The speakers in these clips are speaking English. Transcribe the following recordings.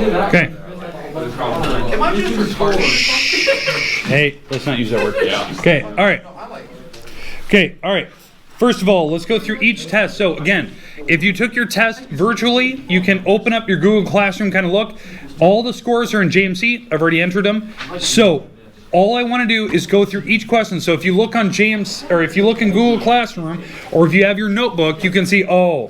Okay. Am I just retarded? Hey, let's not use that word. Yeah. Okay, all right. Okay, all right. First of all, let's go through each test. So again, if you took your test virtually, you can open up your Google Classroom, kind of look. All the scores are in JMC. I've already entered them. So all I want to do is go through each question. So if you look on James, or if you look in Google Classroom, or if you have your notebook, you can see, oh,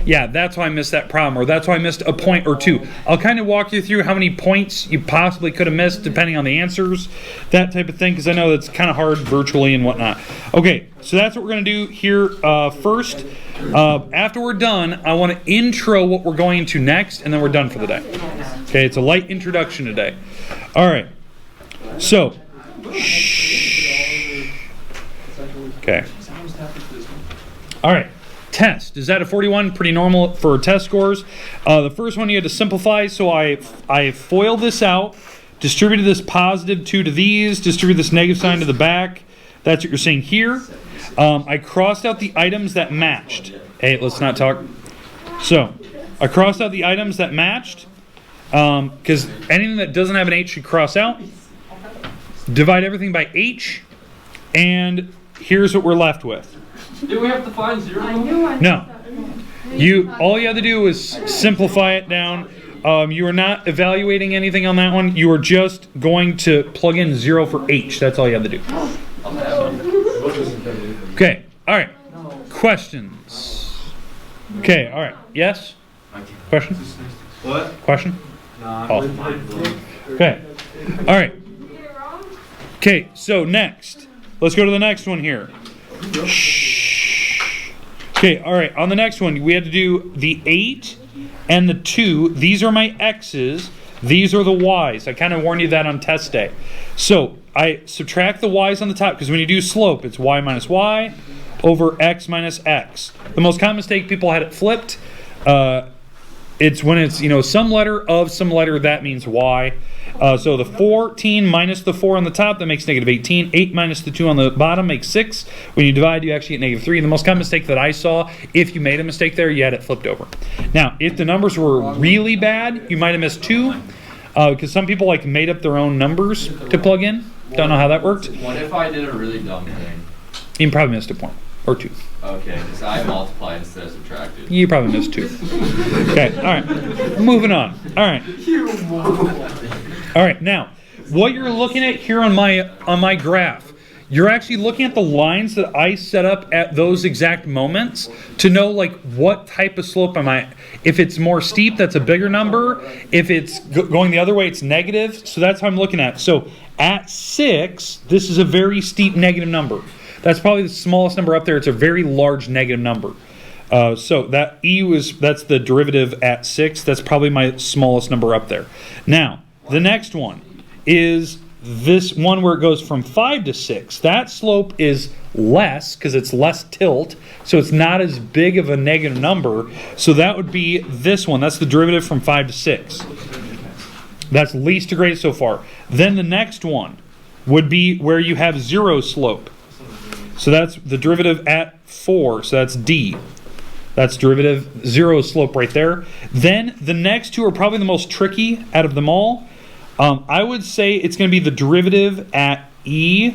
yeah, that's why I missed that problem, or that's why I missed a point or two. I'll kind of walk you through how many points you possibly could have missed depending on the answers, that type of thing, because I know that's kind of hard virtually and whatnot. Okay, so that's what we're going to do here first. After we're done, I want to intro what we're going to next, and then we're done for the day. Okay, it's a light introduction today. All right, so, okay. All right. Test. Is that a 41? Pretty normal for test scores. The first one you had to simplify, so I foiled this out, distributed this positive 2 to these, distributed this negative sign to the back. That's what you're seeing here. I crossed out the items that matched. Hey, let's not talk. So, I crossed out the items that matched, because anything that doesn't have an H should cross out. Divide everything by H, and here's what we're left with. Do we have to find 0? No. All you have to do is simplify it down. You are not evaluating anything on that one. You are just going to plug in 0 for H. That's all you have to do. Okay. All right. Questions. Okay. All right. Yes? Question? What? Question? No, Oh. Okay. All right. Okay. So next. Let's go to the next one here. Okay, all right, on the next one, we had to do the 8 and the 2. These are my X's. These are the Y's. I kind of warned you that on test day. So I subtract the Y's on the top, because when you do slope, it's Y minus Y over X minus X. The most common mistake, people had it flipped. It's when it's, some letter of some letter, that means Y. So the 14 minus the 4 on the top, that makes negative 18. 8 minus the 2 on the bottom makes 6. When you divide, you actually get negative 3. And the most common mistake that I saw, if you made a mistake there, you had it flipped over. Now, if the numbers were really bad, you might have missed 2. Because some people made up their own numbers to plug in. Don't know how that worked. What if I did a really dumb thing? You probably missed a point or 2. Okay, because I multiplied instead of subtracted. You probably missed 2. Okay, all right. Moving on. All right. All right, now, what you're looking at here on my graph, you're actually looking at the lines that I set up at those exact moments to know what type of slope am I. If it's more steep, that's a bigger number. If it's going the other way, it's negative. So that's how I'm looking at. So at 6, this is a very steep negative number. That's probably the smallest number up there. It's a very large negative number. So that that's the derivative at 6. That's probably my smallest number up there. Now, the next one is this one where it goes from 5 to 6. That slope is less because it's less tilt, so it's not as big of a negative number. So that would be this one. That's the derivative from 5 to 6. That's least to greatest so far. Then the next one would be where you have 0 slope. So that's the derivative at 4, so that's D. That's derivative 0 slope right there. Then the next two are probably the most tricky out of them all. I would say it's going to be the derivative at E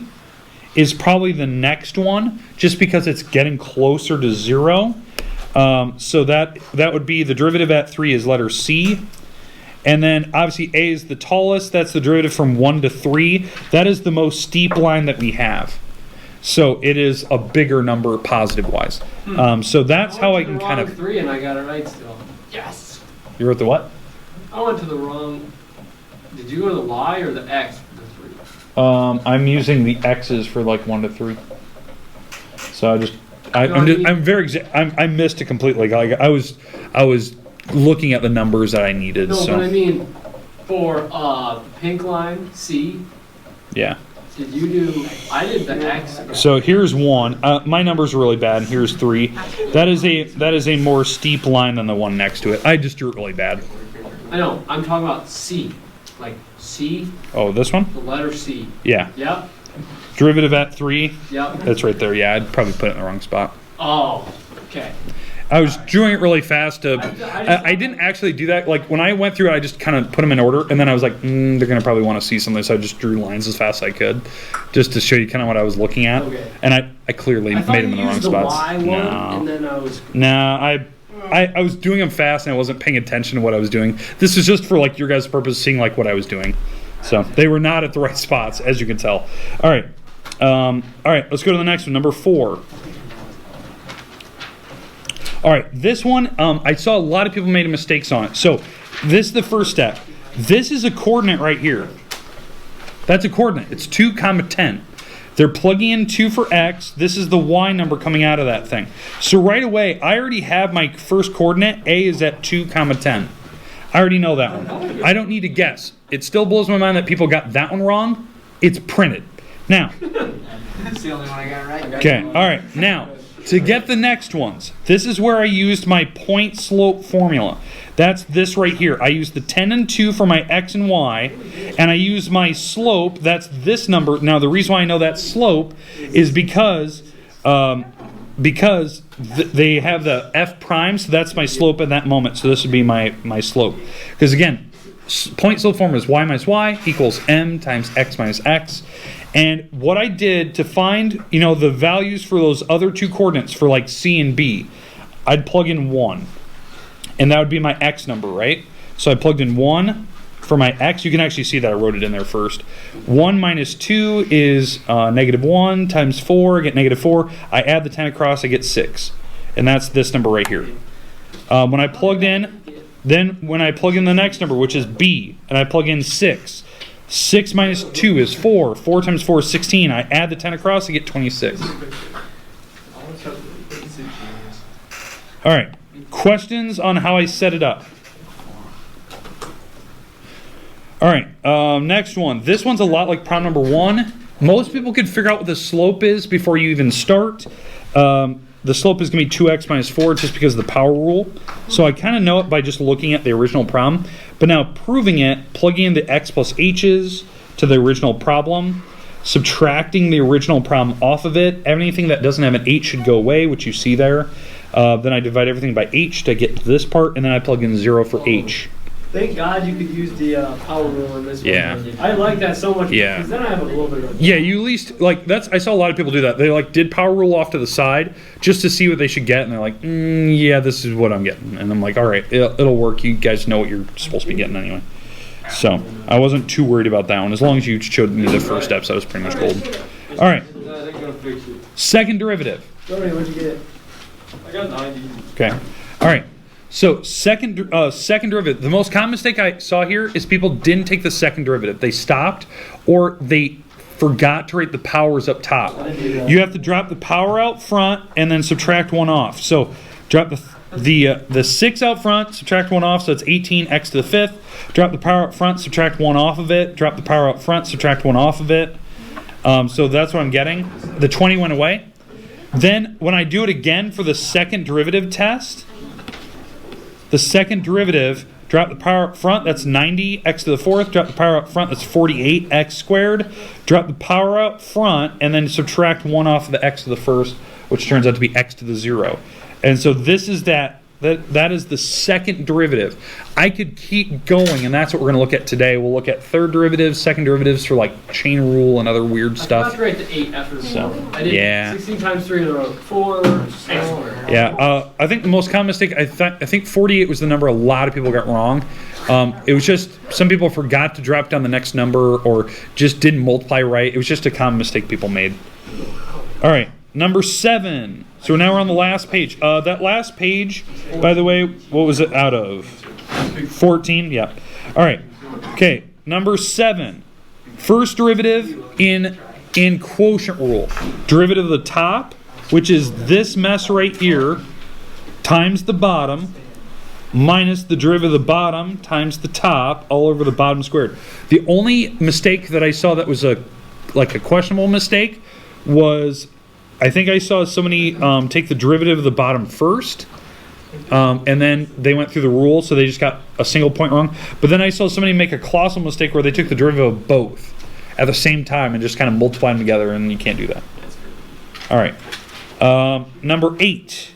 is probably the next one, just because it's getting closer to 0. So that would be the derivative at 3 is letter C. And then obviously A is the tallest. That's the derivative from 1 to 3. That is the most steep line that we have. So it is a bigger number positive-wise. So that's how I can kind of... 3 and I got it right still. Yes! You wrote the what? I went to the wrong... Did you go to the Y or the X for the 3? I'm using the X's for 1 to 3. So I missed it completely. I was looking at the numbers that I needed. No, so. but I mean, for the pink line, C. Yeah. Did you do? I did the X. So here's 1. My numbers are really bad. And here's 3. That is a more steep line than the one next to it. I just drew it really bad. I know. I'm talking about C. Like C. Oh, this one? The letter C. Yeah. Yep. Derivative at 3. Yep. That's right there. Yeah, I'd probably put it in the wrong spot. Oh, okay. I was doing it really fast. I didn't actually do that. Like when I went through it, I just kind of put them in order, and then I was like, they're gonna probably want to see something, so I just drew lines as fast as I could, just to show you kind of what I was looking at. Okay. And I clearly made them in the wrong spots. I was doing them fast, and I wasn't paying attention to what I was doing. This is just for like your guys' purpose, seeing like what I was doing. So they were not at the right spots, as you can tell. All right, let's go to the next one, number 4. All right, this one, I saw a lot of people made mistakes on it. So this is the first step. This is a coordinate right here. That's a coordinate. It's 2, 10. They're plugging in 2 for x. This is the y number coming out of that thing. So right away, I already have my first coordinate. A is at 2, 10. I already know that one. I don't need to guess. It still blows my mind that people got that one wrong. It's printed. Now. That's the only one I got right. Okay, all right. Now, to get the next ones, this is where I used my point slope formula. That's this right here. I used the 10 and 2 for my x and y, and I used my slope. That's this number. Now, the reason why I know that slope is because they have the f prime, so that's my slope at that moment. So this would be my slope. Because again, point slope formula is y minus y equals m times x minus x. And what I did to find, the values for those other 2 coordinates for like C and B, I'd plug in 1. And that would be my x number, right? So I plugged in 1 for my x. You can actually see that I wrote it in there first. 1 minus 2 is -1 times 4, I get -4. I add the 10 across, I get 6. And that's this number right here. When I plug in the next number, which is B, and I plug in 6. 6 minus 2 is 4. 4 times 4 is 16. I add the 10 across, I get 26. All right. Questions on how I set it up? All right. Next one. This one's a lot like problem number 1. Most people could figure out what the slope is before you even start. The slope is going to be 2x minus 4 just because of the power rule. So I kind of know it by just looking at the original problem. But now proving it, plugging in the x plus h's to the original problem, subtracting the original problem off of it. Anything that doesn't have an h should go away, which you see there. Then I divide everything by h to get to this part, and then I plug in 0 for h. Thank God you could use the power rule in this one. Yeah. I like that so much. Yeah. Because then I have a little bit of. Yeah, you at least I saw a lot of people do that. They did power rule off to the side just to see what they should get, and they're like, yeah, this is what I'm getting. And I'm like, all right, it'll work. You guys know what you're supposed to be getting anyway. So I wasn't too worried about that one. As long as you showed me the first steps, I was pretty much gold. All right. Second derivative. What'd you get? I got 90. Okay. All right. So second derivative. The most common mistake I saw here is people didn't take the second derivative. They stopped, or they forgot to write the powers up top. You have to drop the power out front and then subtract 1 off. So drop the 6 out front, subtract 1 off, so it's 18x to the 5th. Drop the power out front, subtract 1 off of it. Drop the power out front, subtract 1 off of it. So that's what I'm getting. The 20 went away. Then when I do it again for the second derivative test, the second derivative, drop the power up front, that's 90x to the 4th. Drop the power up front, that's 48x squared. Drop the power up front, and then subtract 1 off of the x to the 1st, which turns out to be x to the 0. And so this is that is the second derivative. I could keep going, and that's what we're going to look at today. We'll look at third derivatives, second derivatives for like chain rule and other weird stuff. I forgot to write the 8 after the 4. I did 16 times 3 in a row. 4 x squared. Yeah, I think the most common mistake, I think 48 was the number a lot of people got wrong. It was just some people forgot to drop down the next number or just didn't multiply right. It was just a common mistake people made. All right, number 7. So now we're on the last page. That last page, by the way, what was it out of? 14? Yeah. All right. Okay, number 7. First derivative in quotient rule. Derivative of the top, which is this mess right here, times the bottom, minus the derivative of the bottom times the top, all over the bottom squared. The only mistake that I saw that was a questionable mistake was, I think I saw somebody take the derivative of the bottom first, and then they went through the rule, so they just got a single point wrong. But then I saw somebody make a colossal mistake where they took the derivative of both at the same time and just kind of multiplied them together, and you can't do that. All right. Number 8.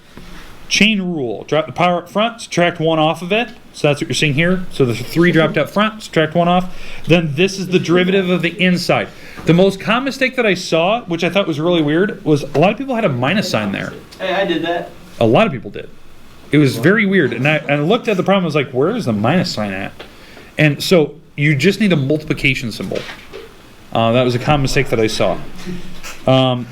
Chain rule. Drop the power up front, subtract 1 off of it. So that's what you're seeing here. So the 3 dropped up front, subtract 1 off. Then this is the derivative of the inside. The most common mistake that I saw, which I thought was really weird, was a lot of people had a minus sign there. Hey, I did that. A lot of people did. It was very weird. And I looked at the problem, I was like, where is the minus sign at? And so you just need a multiplication symbol. That was a common mistake that I saw. All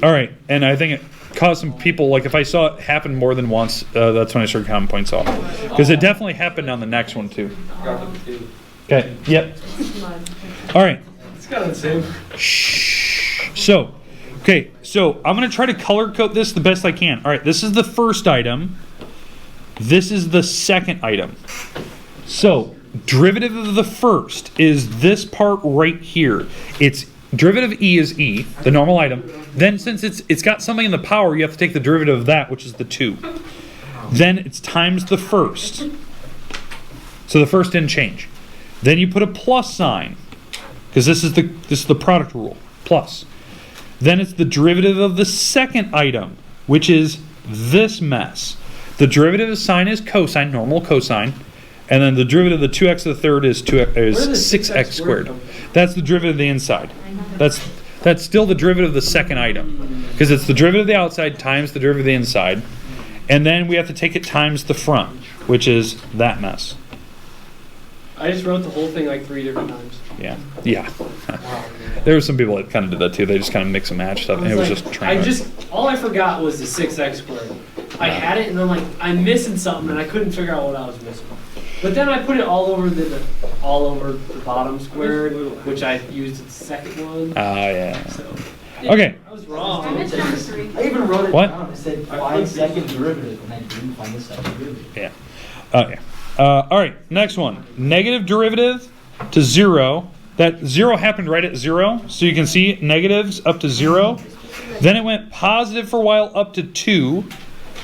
right, and I think it caused some people, like if I saw it happen more than once, that's when I started counting points off. Because it definitely happened on the next one too. Okay, yep. All right. It's kind of the same. Shh. So, okay, so I'm going to try to color code this the best I can. All right, this is the first item. This is the second item. So, derivative of the first is this part right here. It's derivative E is E, the normal item. Then since it's got something in the power, you have to take the derivative of that, which is the 2. Then it's times the first. So the first didn't change. Then you put a plus sign, because this is the product rule, plus. Then it's the derivative of the second item, which is this mess. The derivative of sign is cosine, normal cosine. And then the derivative of the 2x to the third is 6x squared. That's the derivative of the inside. That's still the derivative of the second item. Because it's the derivative of the outside times the derivative of the inside. And then we have to take it times the front, which is that mess. I just wrote the whole thing like 3 different times. Yeah. There were some people that kind of did that too. They just kind of mix and match stuff. And it was just trying all I forgot was the 6x squared. I had it and I'm like, I'm missing something and I couldn't figure out what I was missing. But then I put it all over the bottom squared, which I used the second one. Oh, yeah. So, okay. I was wrong. I even wrote it What? down. It said find second derivative, and I didn't find the second derivative. Yeah. Yeah. All right, next one. Negative derivative to 0. That 0 happened right at 0. So you can see negatives up to 0. Then it went positive for a while up to 2.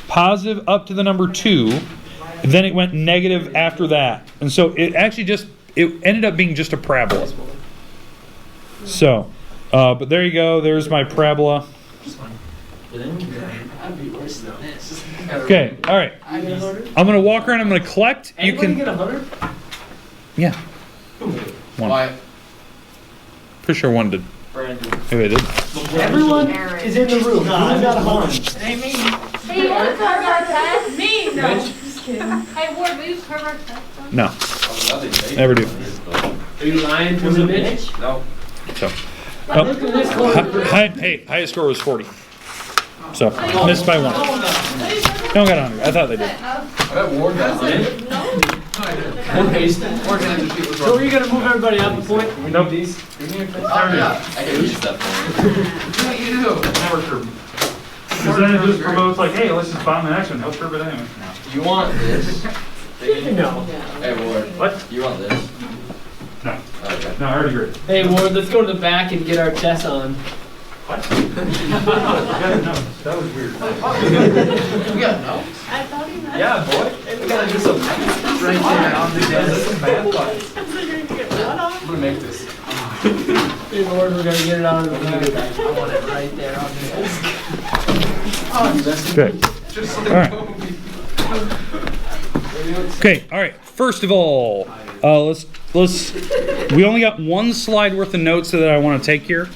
Positive up to the number 2. Then it went negative after that. And so it actually it ended up being just a parabola. So, but there you go. There's my parabola. Okay, all right. I'm going to walk around. I'm going to collect. Anybody get 100? Yeah. One. Pretty sure one did. Maybe I did. Everyone is in the room. Who got 100? Hey, you want to cover our test? Me? No. Just kidding. Hey, Ward, will you cover our test? No. Never do. Are you lying to me, bitch? No. So. Look at this one. Highest score was 40. So, missed by 1. No one got 100. I thought they did. I bet Ward got 100. So are you going to move everybody up a point? Nope. I can use that for What you do? Never curb. Because then it just promotes like, hey, let's just bomb the next one. He'll curb it anyway. You want this? No. Hey, Ward. What? You want this? No. Okay. No, I already agree. Hey, Ward, let's go to the back and get our test on. What? Yeah, no, that was weird. We got notes. I thought he meant. Yeah, boy. We gotta do some math right there on the desk. Some math classes. I'm gonna make this. Hey, Ward, we're going to get it on the computer. I want it right there on the desk. Okay. All right. Okay. All right. First of all, let's. We only got one slide worth of notes that I want to take here,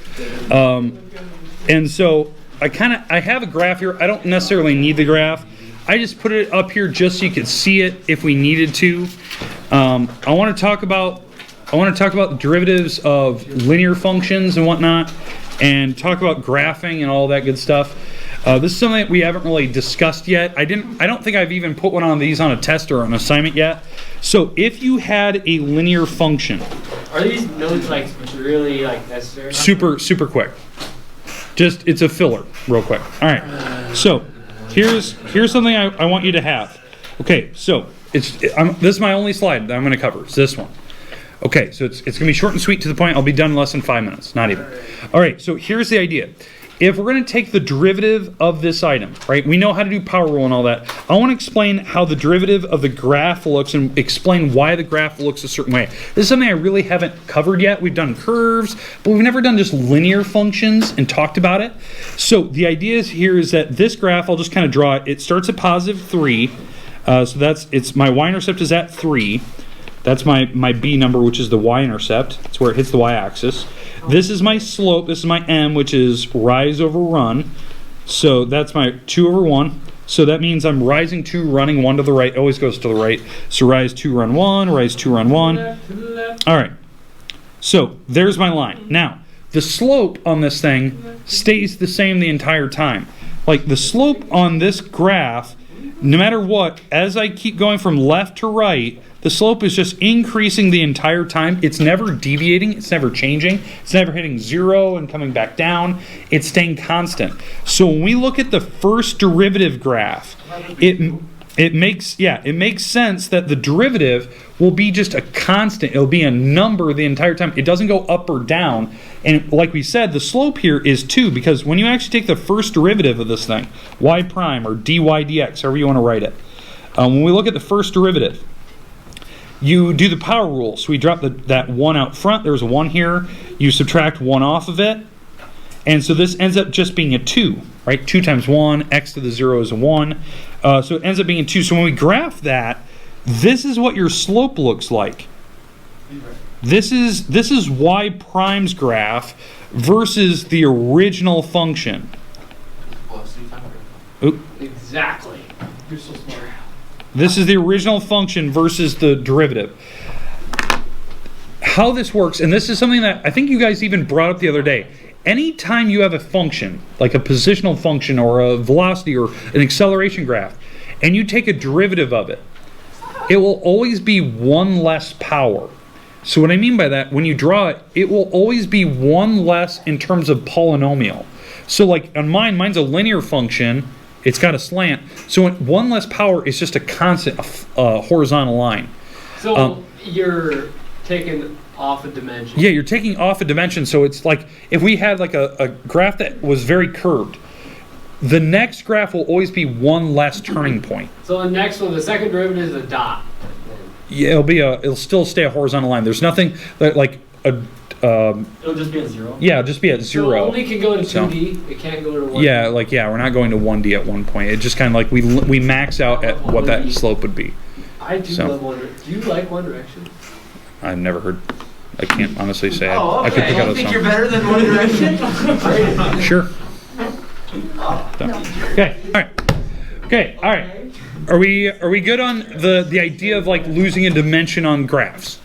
and so I have a graph here. I don't necessarily need the graph. I just put it up here just so you could see it if we needed to. I want to talk about derivatives of linear functions and whatnot, and talk about graphing and all that good stuff. This is something that we haven't really discussed yet. I don't think I've even put one of these on a test or an assignment yet. So if you had a linear function, Are these notes like really like necessary? super quick. Just it's a filler, real quick. All right. So here's something I want you to have. Okay. So this is my only slide that I'm going to cover. It's this one. Okay. So it's going to be short and sweet to the point. I'll be done in less than 5 minutes. Not even. All right. So here's the idea. if we're going to take the derivative of this item, right? We know how to do power rule and all that. I want to explain how the derivative of the graph looks and explain why the graph looks a certain way. This is something I really haven't covered yet. We've done curves, but we've never done just linear functions and talked about it. So the idea here is that this graph, I'll just kind of draw it. It starts at positive 3. So my y-intercept is at 3. That's my b number, which is the y-intercept. That's where it hits the y-axis. This is my slope. This is my m, which is rise over run. So that's my 2 over 1. So that means I'm rising 2, running 1 to the right. It always goes to the right. So rise 2, run 1, rise 2, run 1. All right. So there's my line. Now, the slope on this thing stays the same the entire time. Like the slope on this graph, no matter what, as I keep going from left to right, the slope is just increasing the entire time. It's never deviating. It's never changing. It's never hitting 0 and coming back down. It's staying constant. So when we look at the first derivative graph, it makes sense that the derivative will be just a constant. It'll be a number the entire time. It doesn't go up or down. And like we said, the slope here is 2 because when you actually take the first derivative of this thing, y prime or dy dx, however you want to write it, when we look at the first derivative, you do the power rule. So we drop that 1 out front. There's a 1 here. You subtract 1 off of it. And so this ends up just being a 2, right? 2 times 1, x to the 0 is a 1. So it ends up being a 2. So when we graph that, this is what your slope looks like. This is y prime's graph versus the original function. Oop. Exactly. You're so smart. This is the original function versus the derivative. How this works, and this is something that I think you guys even brought up the other day. Anytime you have a function, like a positional function or a velocity or an acceleration graph, and you take a derivative of it, it will always be 1 less power. So what I mean by that, when you draw it, it will always be 1 less in terms of polynomial. So like on mine's a linear function. It's got a slant. So 1 less power is just a constant horizontal line. So you're taking off a dimension. Yeah, you're taking off a dimension. So it's like if we had like a graph that was very curved, the next graph will always be 1 less turning point. So the next one, the second derivative is a dot. Yeah, it'll still stay a horizontal line. There's nothing that like a it'll just be at 0? Yeah, it'll just be at 0. So it only can go to 2D. It can't go to 1D. Yeah, we're not going to 1D at one point. It just kind of like we max out at what that slope would be. I do love One Direction. Do you like One Direction? I've never heard. I can't honestly say Oh, okay. I could pick out a think song. you're better than One Direction? Sure. Okay. All right. Okay. All right. Are we good on the idea of like losing a dimension on graphs?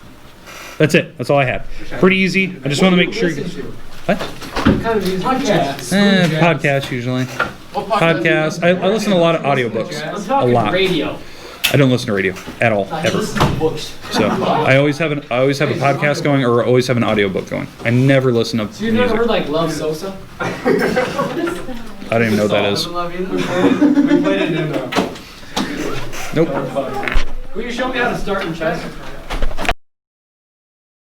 That's it. That's all I had. Pretty easy. I just want to make sure. What? What kind of music? Podcasts usually. Podcasts. I listen to a lot of audiobooks. I'm A talking lot. radio. I don't listen to radio at all, ever. So I always have a podcast going or always have an audiobook going. I never listen to So you've music. never heard like Love Sosa? I don't even know what that is. We played it in Nope. Will you show me how to start in chess?